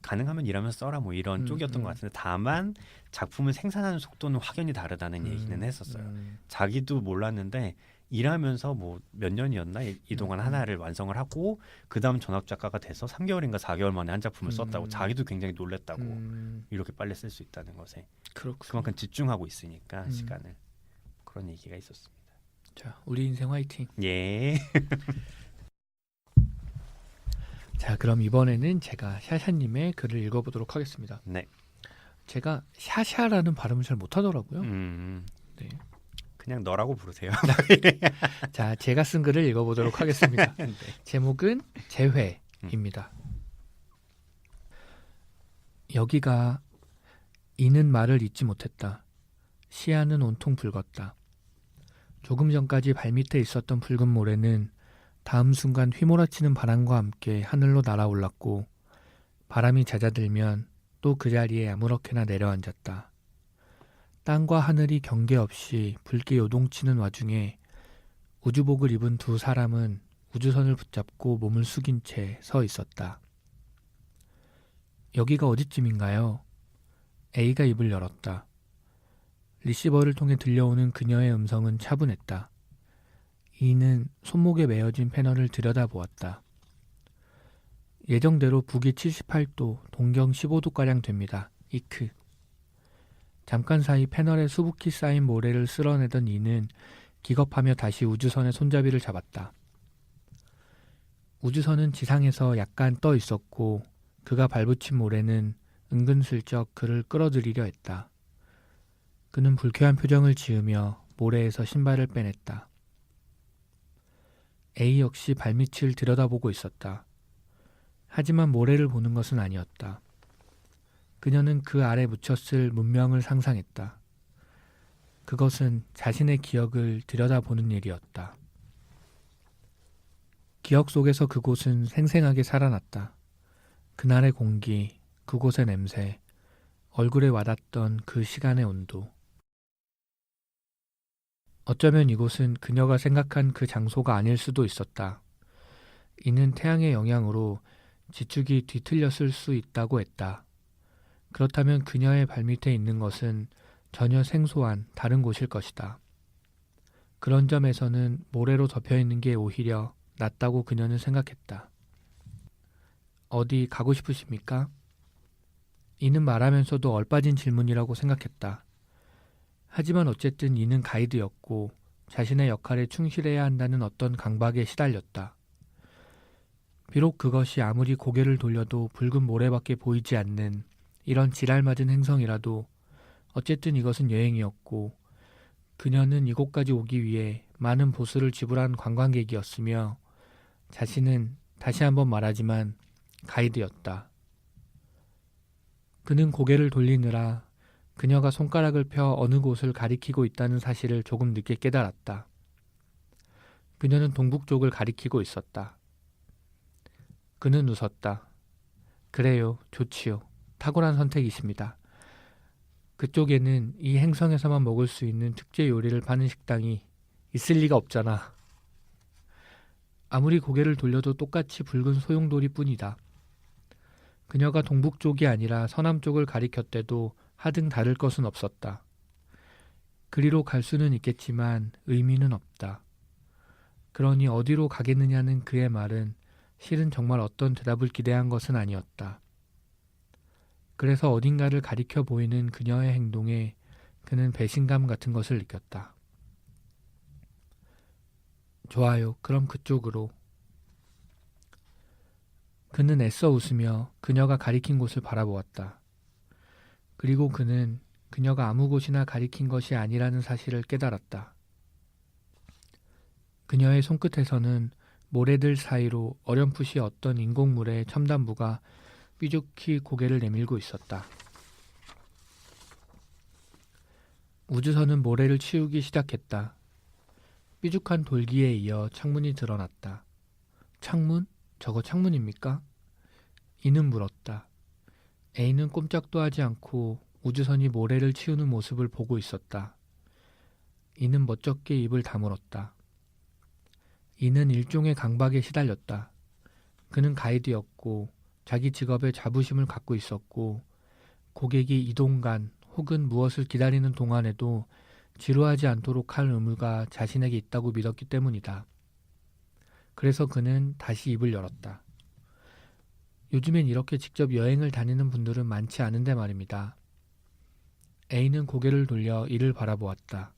가능하면 일하면서 써라 뭐 이런 쪽이었던 것 같은데 다만 작품을 생산하는 속도는 확연히 다르다는 얘기는 했었어요. 자기도 몰랐는데 일하면서 뭐 몇 년이었나 이동안 하나를 완성을 하고 그 다음 전업 작가가 돼서 3개월인가 4개월 만에 한 작품을 썼다고 자기도 굉장히 놀랬다고 이렇게 빨리 쓸 수 있다는 것에 그만큼 집중하고 있으니까 시간을 그런 얘기가 있었습니다. 자, 우리 인생 화이팅. 예. 자, 그럼 이번에는 제가 샤샤님의 글을 읽어보도록 하겠습니다. 네. 제가 샤샤라는 발음을 잘 못하더라고요. 네. 그냥 너라고 부르세요. 자, 제가 쓴 글을 읽어보도록 하겠습니다. 네. 제목은 재회입니다. 여기가 이는 말을 잊지 못했다. 시야는 온통 붉었다. 조금 전까지 발밑에 있었던 붉은 모래는 다음 순간 휘몰아치는 바람과 함께 하늘로 날아올랐고 바람이 잦아들면 또 그 자리에 아무렇게나 내려앉았다. 땅과 하늘이 경계 없이 붉게 요동치는 와중에 우주복을 입은 두 사람은 우주선을 붙잡고 몸을 숙인 채 서 있었다. 여기가 어디쯤인가요? A가 입을 열었다. 리시버를 통해 들려오는 그녀의 음성은 차분했다. 이는 손목에 매어진 패널을 들여다보았다. 예정대로 북위 78도, 동경 15도가량 됩니다. 이크. 잠깐 사이 패널에 수북히 쌓인 모래를 쓸어내던 이는 기겁하며 다시 우주선의 손잡이를 잡았다. 우주선은 지상에서 약간 떠 있었고 그가 발붙인 모래는 은근슬쩍 그를 끌어들이려 했다. 그는 불쾌한 표정을 지으며 모래에서 신발을 빼냈다. A 역시 발밑을 들여다보고 있었다. 하지만 모래를 보는 것은 아니었다. 그녀는 그 아래 묻혔을 문명을 상상했다. 그것은 자신의 기억을 들여다보는 일이었다. 기억 속에서 그곳은 생생하게 살아났다. 그날의 공기, 그곳의 냄새, 얼굴에 와닿던 그 시간의 온도. 어쩌면 이곳은 그녀가 생각한 그 장소가 아닐 수도 있었다. 이는 태양의 영향으로 지축이 뒤틀렸을 수 있다고 했다. 그렇다면 그녀의 발밑에 있는 것은 전혀 생소한 다른 곳일 것이다. 그런 점에서는 모래로 덮여있는 게 오히려 낫다고 그녀는 생각했다. 어디 가고 싶으십니까? 이는 말하면서도 얼빠진 질문이라고 생각했다. 하지만 어쨌든 이는 가이드였고 자신의 역할에 충실해야 한다는 어떤 강박에 시달렸다. 비록 그것이 아무리 고개를 돌려도 붉은 모래밖에 보이지 않는 이런 지랄맞은 행성이라도 어쨌든 이것은 여행이었고 그녀는 이곳까지 오기 위해 많은 보수를 지불한 관광객이었으며 자신은 다시 한번 말하지만 가이드였다. 그는 고개를 돌리느라 그녀가 손가락을 펴 어느 곳을 가리키고 있다는 사실을 조금 늦게 깨달았다. 그녀는 동북쪽을 가리키고 있었다. 그는 웃었다. 그래요, 좋지요. 탁월한 선택이십니다. 그쪽에는 이 행성에서만 먹을 수 있는 특제 요리를 파는 식당이 있을 리가 없잖아. 아무리 고개를 돌려도 똑같이 붉은 소용돌이 뿐이다. 그녀가 동북쪽이 아니라 서남쪽을 가리켰대도 하등 다를 것은 없었다. 그리로 갈 수는 있겠지만 의미는 없다. 그러니 어디로 가겠느냐는 그의 말은 실은 정말 어떤 대답을 기대한 것은 아니었다. 그래서 어딘가를 가리켜 보이는 그녀의 행동에 그는 배신감 같은 것을 느꼈다. 좋아요. 그럼 그쪽으로. 그는 애써 웃으며 그녀가 가리킨 곳을 바라보았다. 그리고 그는 그녀가 아무 곳이나 가리킨 것이 아니라는 사실을 깨달았다. 그녀의 손끝에서는 모래들 사이로 어렴풋이 어떤 인공물의 첨단부가 삐죽히 고개를 내밀고 있었다. 우주선은 모래를 치우기 시작했다. 삐죽한 돌기에 이어 창문이 드러났다. 창문? 저거 창문입니까? 이는 물었다. A는 꼼짝도 하지 않고 우주선이 모래를 치우는 모습을 보고 있었다. 이는 멋쩍게 입을 다물었다. 이는 일종의 강박에 시달렸다. 그는 가이드였고 자기 직업에 자부심을 갖고 있었고 고객이 이동간 혹은 무엇을 기다리는 동안에도 지루하지 않도록 할 의무가 자신에게 있다고 믿었기 때문이다. 그래서 그는 다시 입을 열었다. 요즘엔 이렇게 직접 여행을 다니는 분들은 많지 않은데 말입니다. A는 고개를 돌려 이를 바라보았다.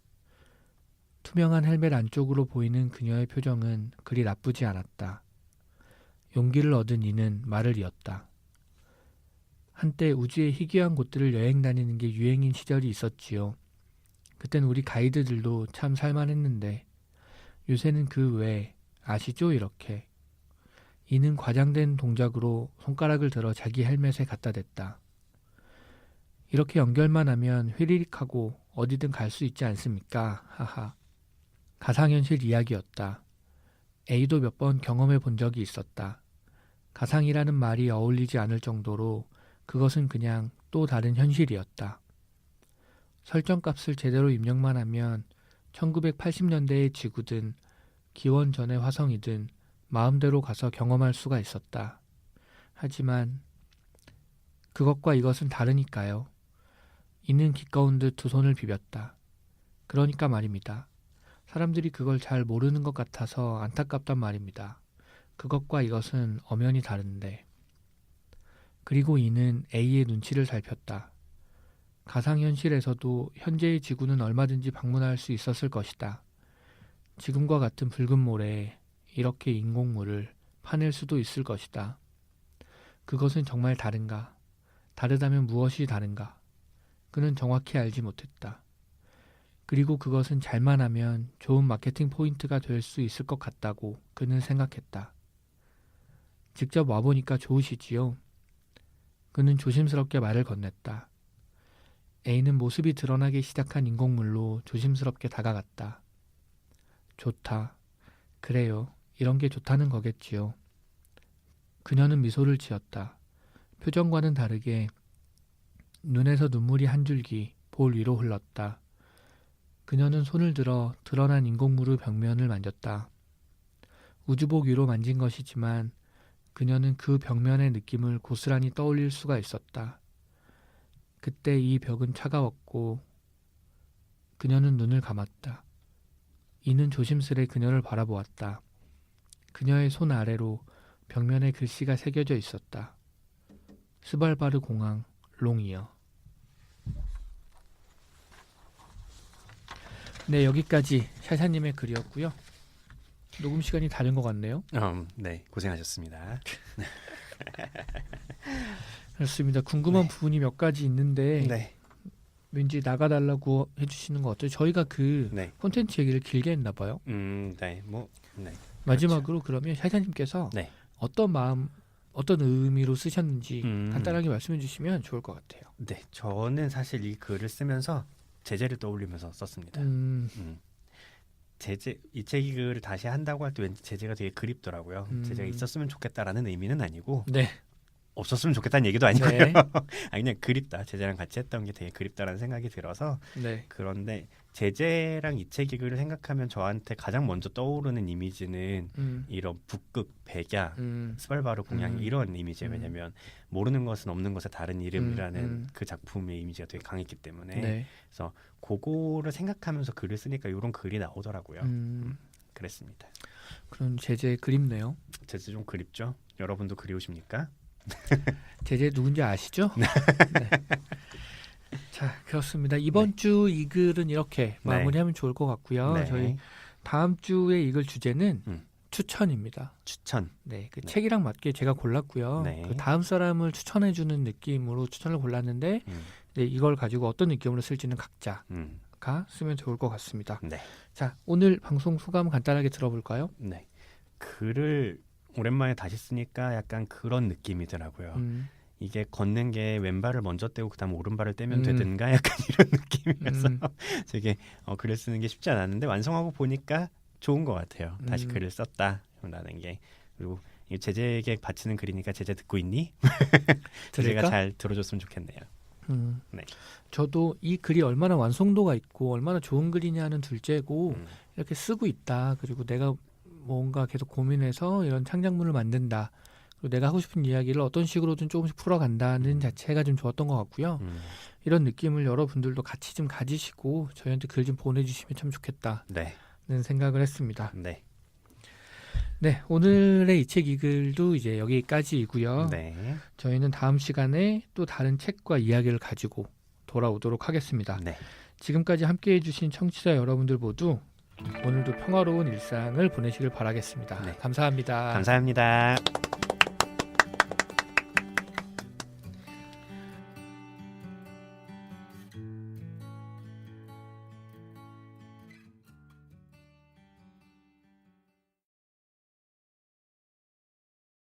투명한 헬멧 안쪽으로 보이는 그녀의 표정은 그리 나쁘지 않았다. 용기를 얻은 이는 말을 이었다. 한때 우주의 희귀한 곳들을 여행 다니는 게 유행인 시절이 있었지요. 그땐 우리 가이드들도 참 살만했는데 요새는 그 외에 아시죠 이렇게. 이는 과장된 동작으로 손가락을 들어 자기 헬멧에 갖다 댔다. 이렇게 연결만 하면 휘리릭하고 어디든 갈 수 있지 않습니까? 하하. 가상현실 이야기였다. A도 몇 번 경험해 본 적이 있었다. 가상이라는 말이 어울리지 않을 정도로 그것은 그냥 또 다른 현실이었다. 설정값을 제대로 입력만 하면 1980년대의 지구든 기원 전의 화성이든 마음대로 가서 경험할 수가 있었다. 하지만 그것과 이것은 다르니까요. 이는 기꺼운 듯 두 손을 비볐다. 그러니까 말입니다. 사람들이 그걸 잘 모르는 것 같아서 안타깝단 말입니다. 그것과 이것은 엄연히 다른데. 그리고 이는 A의 눈치를 살폈다. 가상현실에서도 현재의 지구는 얼마든지 방문할 수 있었을 것이다. 지금과 같은 붉은 모래에 이렇게 인공물을 파낼 수도 있을 것이다. 그것은 정말 다른가? 다르다면 무엇이 다른가? 그는 정확히 알지 못했다. 그리고 그것은 잘만 하면 좋은 마케팅 포인트가 될 수 있을 것 같다고 그는 생각했다. 직접 와보니까 좋으시지요? 그는 조심스럽게 말을 건넸다. A는 모습이 드러나기 시작한 인공물로 조심스럽게 다가갔다. 좋다. 그래요. 이런 게 좋다는 거겠지요. 그녀는 미소를 지었다. 표정과는 다르게 눈에서 눈물이 한 줄기 볼 위로 흘렀다. 그녀는 손을 들어 드러난 인공물의 벽면을 만졌다. 우주복 위로 만진 것이지만 그녀는 그 벽면의 느낌을 고스란히 떠올릴 수가 있었다. 그때 이 벽은 차가웠고 그녀는 눈을 감았다. 이는 조심스레 그녀를 바라보았다. 그녀의 손 아래로 벽면에 글씨가 새겨져 있었다. 스발바르 공항 롱이어. 네, 여기까지 샤샤님의 글이었고요. 녹음 시간이 다른 것 같네요. 네, 고생하셨습니다. 그렇습니다. 궁금한 부분이 몇 가지 있는데 네. 왠지 나가달라고 해주시는 거 어때요? 저희가 그 콘텐츠 얘기를 길게 했나 봐요. 네, 마지막으로 그러면 샤샤님께서 네. 어떤 마음, 어떤 의미로 쓰셨는지 간단하게 말씀해 주시면 좋을 것 같아요. 네, 저는 사실 이 글을 쓰면서 제재를 떠올리면서 썼습니다. 제재, 이 책 글을 다시 한다고 할 때 왠지 제재가 되게 그립더라고요. 제재가 있었으면 좋겠다라는 의미는 아니고 네. 없었으면 좋겠다는 얘기도 아니고요. 네. 아니, 그냥 그립다. 제재랑 같이 했던 게 되게 그립다라는 생각이 들어서 네. 그런데 제재랑 이 책 글을 생각하면 저한테 가장 먼저 떠오르는 이미지는 이런 북극, 백야, 스발바르 공양 이런 이미지예요. 왜냐하면 모르는 것은 없는 것의 다른 이름이라는 그 작품의 이미지가 되게 강했기 때문에 네. 그래서 그거를 생각하면서 글을 쓰니까 이런 글이 나오더라고요. 그랬습니다. 그런 제재 그립네요. 제재 좀 그립죠? 여러분도 그리우십니까? 제재 누군지 아시죠? 네. 자, 그렇습니다. 이번 주 이 글은 이렇게 마무리하면 좋을 것 같고요. 네. 저희 다음 주에 이 글 주제는 추천입니다. 추천. 네, 그 책이랑 맞게 제가 골랐고요. 네. 그 다음 사람을 추천해주는 느낌으로 추천을 골랐는데 네, 이걸 가지고 어떤 느낌으로 쓸지는 각자가 쓰면 좋을 것 같습니다. 네. 자, 오늘 방송 소감 간단하게 들어볼까요? 네. 글을 오랜만에 다시 쓰니까 약간 그런 느낌이더라고요. 이게 걷는 게 왼발을 먼저 떼고 그다음 오른발을 떼면 되든가 약간 이런 느낌이어서 되게 글을 쓰는 게 쉽지 않았는데 완성하고 보니까 좋은 것 같아요. 다시 글을 썼다라는 게. 그리고 이 제재에게 바치는 글이니까 제재 듣고 있니? 제재가 잘 들어줬으면 좋겠네요. 네. 저도 이 글이 얼마나 완성도가 있고 얼마나 좋은 글이냐는 둘째고 이렇게 쓰고 있다. 그리고 내가 뭔가 계속 고민해서 이런 창작물을 만든다. 그리고 내가 하고 싶은 이야기를 어떤 식으로든 조금씩 풀어간다는 자체가 좀 좋았던 것 같고요. 이런 느낌을 여러분들도 같이 좀 가지시고 저희한테 글 좀 보내주시면 참 좋겠다는 생각을 했습니다. 네. 네, 오늘의 이 책 이 글도 이제 여기까지이고요. 네. 저희는 다음 시간에 또 다른 책과 이야기를 가지고 돌아오도록 하겠습니다. 네. 지금까지 함께해 주신 청취자 여러분들 모두 오늘도 평화로운 일상을 보내시길 바라겠습니다. 네. 감사합니다. 감사합니다.